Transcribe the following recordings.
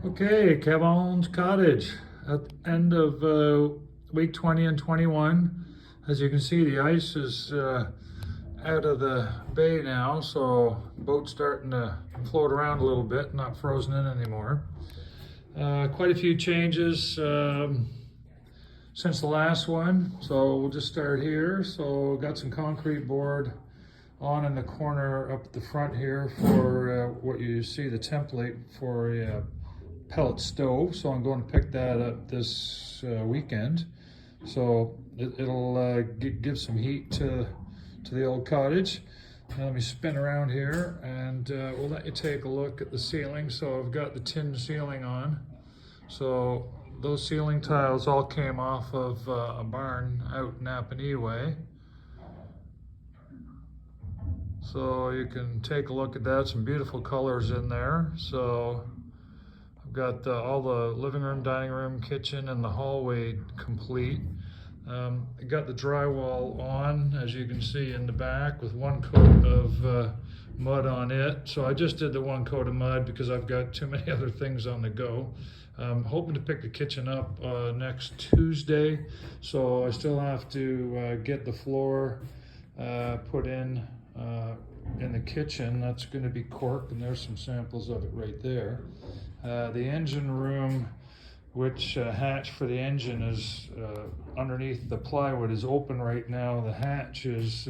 Okay, Kevaun's Cottage at the end of week 20 and 21. As you can see, the ice is out of the bay now, so the boat's starting to float around a little bit, not frozen in anymore. Quite a few changes since the last one, so we'll just start here. So got some concrete board on in the corner up at the front here for what you see the template for a pellet stove. So I'm going to pick that up this weekend. So it'll give some heat to the old cottage. Now let me spin around here and we'll let you take a look at the ceiling. So I've got the tin ceiling on. So those ceiling tiles all came off of a barn out in Napanee way. So you can take a look at that, some beautiful colors in there. So I've got all the living room, dining room, kitchen, and the hallway complete. I got the drywall on, as you can see in the back, with one coat of mud on it. So I just did the one coat of mud because I've got too many other things on the go. I'm hoping to pick the kitchen up next Tuesday. So I still have to get the floor put in the kitchen. That's going to be cork, and there's some samples of it right there. The engine room, which hatch for the engine is underneath the plywood, is open right now. The hatch is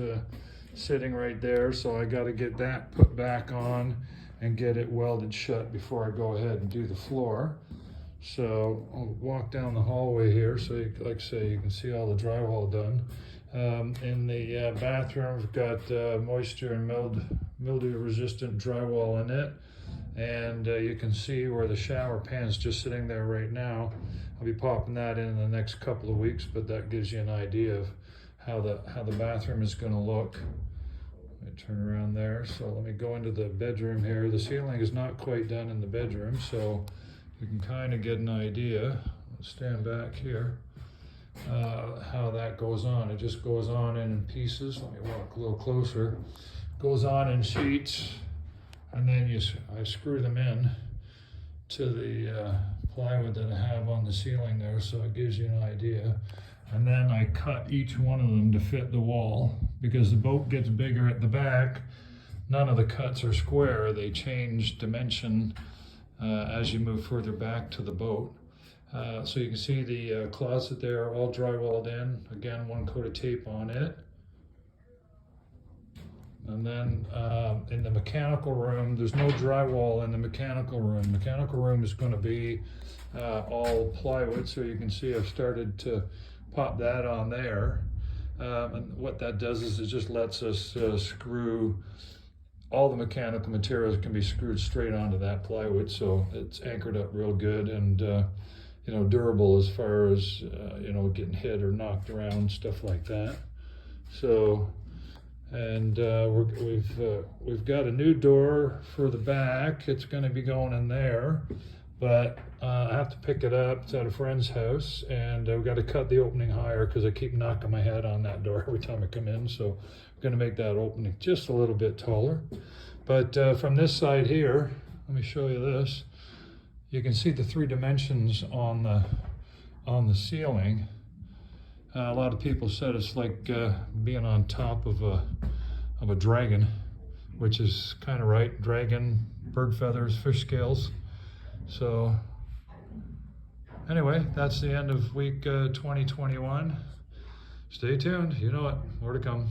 sitting right there, so I got to get that put back on and get it welded shut before I go ahead and do the floor. So I'll walk down the hallway here, so like I say, you can see all the drywall done. In the bathroom, we've got moisture and mildew resistant drywall in it. And you can see where the shower pan's just sitting there right now. I'll be popping that in the next couple of weeks, but that gives you an idea of how the bathroom is going to look. Let me turn around there. So let me go into the bedroom here. The ceiling is not quite done in the bedroom, so you can kind of get an idea. Let's stand back here. How that goes on. It just goes on in pieces. Let me walk a little closer. Goes on in sheets, and then I screw them in to the plywood that I have on the ceiling there, so it gives you an idea. And then I cut each one of them to fit the wall, because the boat gets bigger at the back. None of the cuts are square. They change dimension as you move further back to the boat. So you can see the closet there, all drywalled in. Again, one coat of tape on it. And then in the mechanical room, there's no drywall in the mechanical room. Mechanical room is going to be all plywood, so you can see I've started to pop that on there. And what that does is it just lets us screw all the mechanical materials can be screwed straight onto that plywood, so it's anchored up real good and durable as far as getting hit or knocked around, stuff like that. So, and we've got a new door for the back. It's going to be going in there, but I have to pick it up. It's at a friend's house, and I've got to cut the opening higher because I keep knocking my head on that door every time I come in. So I'm going to make that opening just a little bit taller. But from this side here, let me show you this. You can see the 3 dimensions on the ceiling. A lot of people said it's like being on top of a dragon, which is kind of right. Dragon, bird feathers, fish scales. So anyway, that's the end of week 2021. Stay tuned. You know it. More to come.